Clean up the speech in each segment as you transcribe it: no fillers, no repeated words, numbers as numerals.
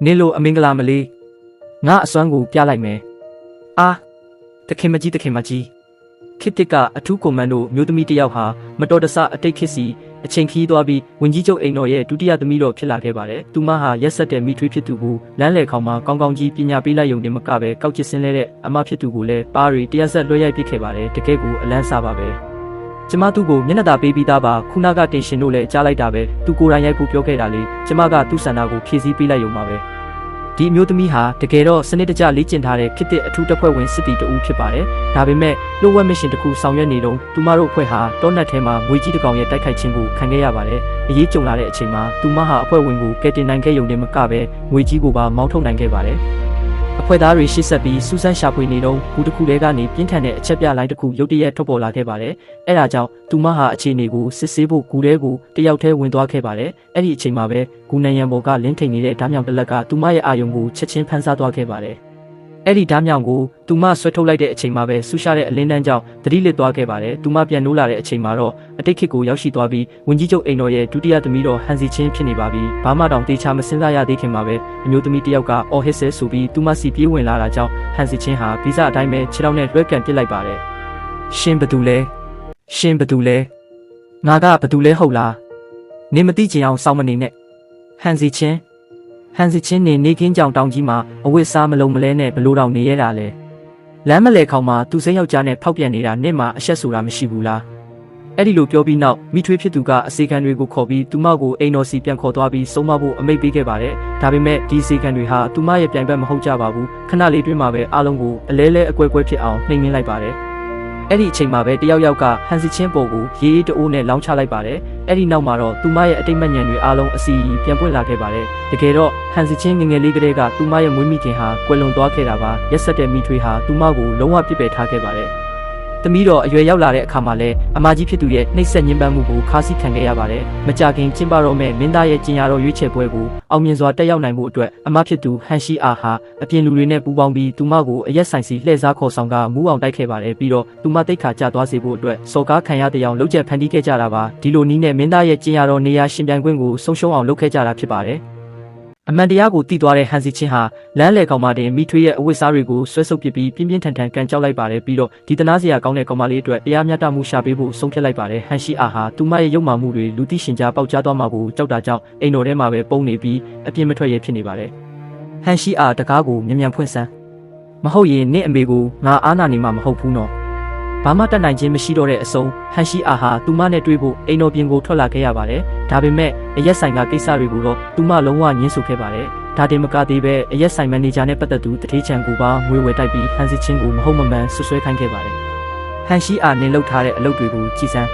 နေလိုအမင်္ဂလာမလေးငါအစွမ်းကိုပြလိုက်မယ်အာတခင်မကြီးခေတ်တစ်ကအထူးကွန်မန်ဒိုမျိုးသမီးတစ်ယောက်ဟာမတော်တဆအတိတ်ခေတ်စီအချိန်ခီးသွားပြီးဝင်ကြီးချုပ်အိမ်တော်ရဲ့ဒုတိယသမီးတော်ဖြစ်လာခဲ့ပါတယ်။သူမဟာရက်ဆက်တဲ့မိထွေးဖြစ်သူကိုလမ်းလေခေါင်မှာကောင်းကောင်းကြီးပညာပေးလိုက်ရုံနဲ့မကပဲကောက်ချစ်စင်းလဲတဲ့အမဖြစ်သူကိုလည်းပါရီတရားဆက်လွှဲရိုက်ပစ်ခဲ့ပါတယ်။တကယ်ကိုအလန်းစားပါပဲ။ကျမသူ့ကိုမျက်နှာသာပေးပြီးသားပါခုနကတင်ရှင်တို့လည်းကြားလိုက်တာပဲသူကိုယ်တိုင်ရိုက်ဖို့ပြောခဲ့တာလေကျမကသူ့ဆန္ဒကိုဖြည့်ဆည်းပေးလိုက်ရုံပါပဲဒီအမျိုးသမီးဟာတကယ်တော့စနစ်တကျလေ့ကျင့်ထားတဲ့ခေတ်သစ်အထူးတပ်ဖွဲ့ဝင်စစ်တီတဦးဖြစ်ပါတယ်ဒါပေမဲ့လိုဝက်မစ်ရှင်တစ်ခုဆောင်ရွက်နေတော့သူမတို့အဖွဲ့ဟာတောနက်ထဲမှာငွေကြီးတစ်ကောင်ရဲ့တိုက်ခိုက်ခြင်းကိုခံခဲ့ရပါတယ်အရေးကြုံလာတဲ့အချိန်မှာသူမဟာအဖွဲ့ဝင်ကိုကယ်တင်နိုင်ခဲ့ရုံနဲ့မကပဲငွေကြီးကိုပါမောင်းထုတ်နိုင်ခဲ့ပါတယ်အဖွဲ့သားတွေရှေ့ဆက်ပြီးစူးစမ်းရှာဖွေနေတော့ဂူတစ်ခုထဲကနေပြင်းထန်တဲ့အချက်ပြလိုင်းတစ်ခုရုတ်တရက်ထွက်ပေါ်လာခဲ့ပါတယ်။အဲဒါကြောင့်သူမဟာအခြေအနေကိုစစ်ဆေးဖို့ဂူထဲကိုတယောက်တည်းဝင်သွားခဲ့ပါတယ်။အဲ့ဒီအချိန်မှာပဲဂူနံရံပေါ်ကလင်းထိန်နေတဲ့ဓာတ်မြောင်တစ်လက်ကသူမရဲ့အာယုံကိုချက်ချင်းဖန်ဆားသွားခဲ့ပါတယ်။အဲ့ဒီဓာတ်မြောင်ကိုသူမဆွဲထုတ်လိုက်တဲ့အချိန်မှာပဲဆူရှာတဲ့အလင်းတန်းကြောင့်သတိလစ်သွားခဲ့ပါတယ်။သူမပြန်နိုးလာတဲ့အချိန်မှာတော့အတိတ်ခေတ်ကိုရောက်ရှိသွားပြီးဝင်ကြီးချုပ်အိမ်တော်ရဲ့ဒုတိယသမီးတော်ဟန်စီချင်းဖြစ်နေပါပြီ။ဘာမှတောင်တေချာမစင်စားရသေးခင်မှာပဲအမျိုးသမီးတစ်ယောက်ကအော်ဟစ်ဆဲဆိုပြီးသူမစီပြေးဝင်လာတာကြောင့်ဟန်စီချင်းဟာဗီဇအတိုင်းပဲခြေထောက်နဲ့လွှဲကန်ပစ်လိုက်ပါတယ်။ရှင်ဘသူလဲငါကဘသူလဲဟုတ်လားနင်မသိချင်အောင်စောင့်မနေနဲ့ဟန်စီချင်းနေခင်းကြောင်တောင်ကြီးမှာအဝတ်စားမလုံးမလဲနဲ့ဘလို့တောင်နေရတာလဲလမ်းမလဲခေါင်မှာသူစိတ်ယောက်ျားနဲ့ဖောက်ပြန်နေတာနဲ့မှအဆက်ဆိုတာမရှိဘူးလားအဲ့ဒီလိုပြောပြီးနောက်မိထွေးဖြစ်သူကအစီခံတွေကိုခေါ်ပြီးသူမကိုအိမ်တော်စီပြန်ခေါ်သွားပြီးဆုံးမဖို့အမိန့်ပေးခဲ့ပါတယ်ဒါပေမဲ့ဒီစီခံတွေဟာသူမရဲ့ပြိုင်ဘက်မဟုတ်ကြပါဘူးခဏလေးတွင်းမှာပဲအားလုံးကိုအလဲအကွဲဖြစ်အောင်နှိမ်နှင်းလိုက်ပါတယ်အဲ့ဒီအချိန်မှာပဲတယောက်ကဟန်စီချင်းပေါ်ကိုရေးတအိုးနဲ့လောင်းချလိုက်ပါတယ်အဲ့ဒီနောက်မှာတော့သူမရဲ့အတိတ်မဉဏ်တွေအားလုံးအစီအီပြန်ပွင့်လာခဲ့ပါတယ်တကယ်တော့ဟန်စီချင်းငငယ်လေးကလေးကသူမရဲ့မွေးမိခင်ဟာကွယ်လွန်သွားခဲ့တာပါရက်ဆက်တဲ့မိထွေးဟာသူမကိုလုံးဝပြစ်ပယ်ထားခဲ့ပါတယ်သမီးတော်အရွယ်ရောက်လာတဲ့အခါမှာလဲအမကြီးဖြစ်သူရဲ့နှိပ်စက်ညှဉ်းပန်းမှုကိုခါးစီခံခဲ့ရပါတယ်။မကြခင်ကျင်းပတော့မဲ့မင်းသားရဲ့ကျင်ရတော်ရွေးချယ်ပွဲကိုအောင်မြင်စွာတက်ရောက်နိုင်မှုအတွက်အမဖြစ်သူဟန်ရှိအာဟာအပြင်လူတွေနဲ့ပူးပေါင်းပြီးသူမကိုအရက်ဆိုင်စီလှည့်စားခေါ်ဆောင်ကမူးအောင်တိုက်ခဲ့ပါတယ်ပြီးတော့သူမတိတ်ခါကျသွားစေဖို့အတွက်စော်ကားခံရတဲ့အောင်လှုပ်ချက်ဖန်တီးခဲ့ကြတာပါဒီလိုနည်းနဲ့မင်းသားရဲ့ကျင်ရတော်နေရာရှင်ပြိုင်ခွင့်ကိုဆုံးရှုံးအောင်လုပ်ခဲ့ကြတာဖြစ်ပါတယ်အမှန်တရားကိုသိသွားတဲ့ဟန်စီချင်းဟာလမ်းလေကောင်မတင်မိထွေးရဲ့အဝတ်စားတွေကိုဆွဲဆုပ်ပစ်ပြီးပြင်းပြင်းထန်ထန်ကန်ကြောက်လိုက်ပါတယ်ပြီးတော့ဒီတနာစရာကောင်းတဲ့ကောင်မလေးအတွက်တရားမျှတမှုရှာပေးဖို့ဆုံးဖြတ်လိုက်ပါတယ်ဟန်ရှိအာဟာသူမရဲ့ရုပ်မာမှုတွေလူသိရှင်ကြားပေါက်ကြားသွားမှာကိုကြောက်တာကြောင့်အိမ်တော်ထဲမှာပဲပုံနေပြီးအပြင်းမထွက်ရဖြစ်နေပါတယ်ဟန်ရှိအာတကားကိုမြန်ဖွင့်စမ်းမဟုတ်ရင်နင့်အမေကိုငါအားနာနေမှာမဟုတ်ဘူးနော်ဘာမှတတ်နိုင်ခြင်းမရှိတော့တဲ့အဆုံးဟန်ရှိအာဟာသူမနဲ့တွေ့ဖို့အိမ်တော်ပြင်ကိုထွက်လာခဲ့ရပါတယ်ဒါပေမဲ့အရက်ဆိုင်ကကိစ္စတွေကိုတော့သူမလုံးဝညှင်းဆိုခဲ့ပါတယ်ဒါတင်မကသေးပဲအရက်ဆိုင်မန်နေဂျာနဲ့ပတ်သက်သူတထေးချန်ကိုပါငွေဝယ်တိုက်ပြီးဟန်စီချင်းကိုမဟုတ်မမှန်ဆွဆွဲခိုင်းခဲ့ပါတယ်ဟန်ရှိအာနင်လှုပ်ထားတဲ့အလုပ်တွေကိုကြည်စမ်း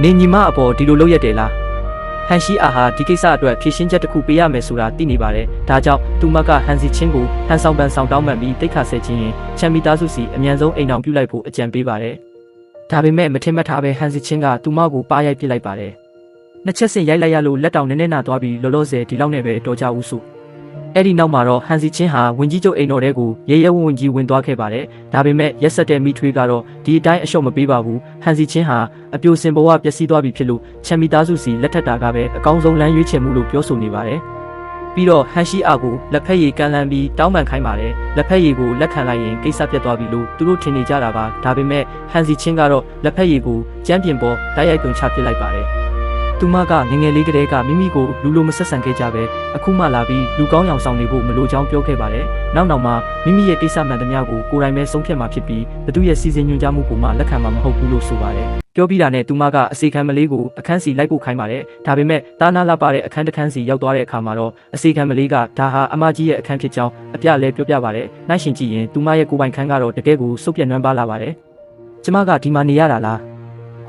နင်ညီမအပေါ်ဒီလိုလုပ်ရတယ်လားဟန်ရှိအာဟာဒီကိစ္စအတွက်ဖြေရှင်းချက်တစ်ခုပေးရမယ်ဆိုတာသိနေပါတယ်ဒါကြောင့်သူမကဟန်စီချင်းကိုဟန်ဆောင်ပန်ဆောင်တောင်းပန်ပြီးတိတ်ခါဆဲခြင်းရင်ချမ်မီသားစုစီအမြန်ဆုံးအိမ်အောင်ပြုလိုက်ဖို့အကြံပေးပါတယ်ဒါပေမဲ့မထင်မှတ်ထားပဲဟန်စီချင်းကသူမကိုပါရိုက်ပစ်လိုက်ပါတယ်နှစ်ချက်စင်ရိုက်လိုက်ရလို့လက်တောင်နည်းနည်းနာသွားပြီးလောလောဆယ်ဒီလောက်နဲ့ပဲတော်ကြဦးစုအဲ့ဒီနောက်မှာတော့ဟန်စီချင်းဟာဝင်ကြီးချုပ်အိမ်တော်ထဲကိုရဲရဲဝံ့ကြီးဝင်သွားခဲ့ပါတယ်ဒါပေမဲ့ရက်ဆက်တဲ့မိထွေးကတော့ဒီအတိုင်းအလျှော့မပေးပါဘူးဟန်စီချင်းဟာအပြိုစင်ဘဝပျက်စီးသွားပြီဖြစ်လို့ချမ်မီသားစုစီလက်ထက်တာကပဲအကောင်းဆုံးလမ်းရွေးချယ်မှုလို့ပြောဆိုနေပါတယ်ပြီးတော့ဟန်ရှိအာကိုလက်ဖက်ရည်ကန်လန်းပြီးတောင်းပန်ခိုင်းပါတယ်လက်ဖက်ရည်ကိုလက်ခံလိုက်ရင်ကိစ္စပြတ်သွားပြီလို့သူတို့ထင်နေကြတာပါဒါပေမဲ့ဟန်စီချင်းကတော့လက်ဖက်ရည်ကိုကျမ်းပြင်ပေါ်တိုက်ရိုက်တွင်ချပစ်လိုက်ပါတယ်သူမကငငယ်လေးကလေးကမိမိကိုလူလိုမဆက်ဆံခဲ့ကြပဲအခုမှလာပြီးလူကောင်းရောင်ဆောင်နေဖို့မလိုချောင်းပြောခဲ့ပါတယ်နောက်မှမိမိရဲ့ကိစ္စမှန်သမျှကိုကိုယ်တိုင်ပဲဆုံးဖြတ်မှာဖြစ်ပြီးဘသူရဲ့စီစဉ်ညွှန်ကြားမှုကိုမှလက်ခံမှာမဟုတ်ဘူးလို့ဆိုပါတယ်ပြောပြီးတာနဲ့သူမကအစီခံမလေးကိုအခန်းစီလိုက်ဖို့ခိုင်းပါတယ်ဒါပေမဲ့တာနာလာပါတဲ့အခန်းတစ်ခန်းစီရောက်သွားတဲ့အခါမှာတော့အစီခံမလေးကဒါဟာအမကြီးရဲ့အခန်းဖြစ်ကြောင်းအပြလဲပြောပြပါတယ်နိုင်ရှင်ကြည့်ရင်သူမရဲ့ကိုယ်ပိုင်ခန်းကတော့တကယ်ကိုစုပ်ပြတ်နွမ်းပါလာပါတယ်ကျမကဒီမှာနေရတာလာ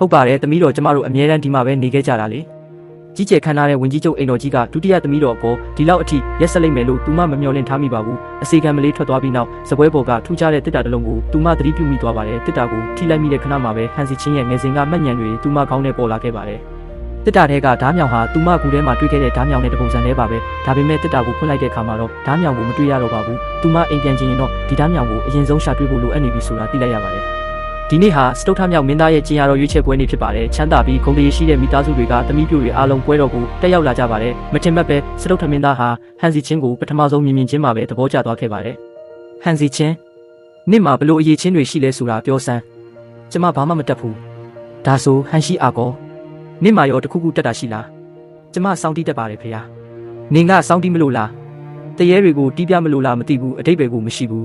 းဟုတ်ပါတယ်သမီးတော်ကျမတို့အမြဲတမ်းဒီမှာပဲနေခဲ့ကြတာလေကြီးကျယ်ခမ်းနားတဲ့ဝင်ကြီးချုပ်အိမ်တော်ကြီးကဒုတိယသမီးတော်အပေါ်ဒီလောက်အထိရက်ဆက်လိုက်မယ်လို့သူမမမျှော်လင့်ထားမိပါဘူးအစီခံမလေးထွက်သွားပြီးနောက်စပွဲပေါ်ကထူးခြားတဲ့တစ်တာတစ်လုံးကိုသူမသတိပြုမိသွားပါတယ်တစ်တာကိုထိလိုက်မိတဲ့ခဏမှာပဲဟန်စီချင်းရဲ့ငယ်စဉ်ကမှတ်ဉဏ်တွေသူမခေါင်းနဲ့ပေါ်လာခဲ့ပါတယ်တစ်တာထဲကဓားမြောင်ဟာသူမကူထဲမှာတွေ့ခဲ့တဲ့ဓားမြောင်နဲ့တပုံစံလေးပါပဲဒါပေမဲ့တစ်တာကိုဖွင့်လိုက်တဲ့အခါမှာတော့ဓားမြောင်ကိုမတွေ့ရတော့ပါဘူးသူမအိမ်ပြန်ချင်ရင်တော့ဒီဓားမြောင်ကိုအရင်ဆုံးရှာတွေ့ဖို့လိုအပ်နေပြီဆိုတာသိလိုက်ရပါတယ်ဒ ဒီနေ့ဟာစတုထမြောက်မင်းသားရဲ့ကျင်ရတော်ရွေးချယ်ပွဲနေ့ဖြစ်ပါတယ်ချမ်းသာပြီးဂုဏ်တည်ရှိတဲ့မိသားစုတွေကသမီးပြိုတွေအားလုံးပွဲတော်ကိုတက်ရောက်လာကြပါတယ်မထင်မှတ်ပဲစတုထမင်းသားဟာဟန်စီချင်းကိုပထမဆုံးမြင်ချင်းမှာပဲသဘောကျသွားခဲ့ပါတယ်ဟန်စီချင်းနေ့မှာဘလို့အရေးချင်းတွေရှိလဲဆိုတာပြောစမ်းကျမဘာမှမတတ်ဘူးဒါဆိုဟန်ရှိအာကောနေ့မှာရောတခုခုတက်တာရှိလားကျမစောင်းတီးတတ်ပါတယ်ဖေဟာနင်ကစောင်းတီးမလို့လားတရေတွေကိုတီးပြမလို့လားမသိဘူးအတိတ်ပဲကိုမရှိဘူး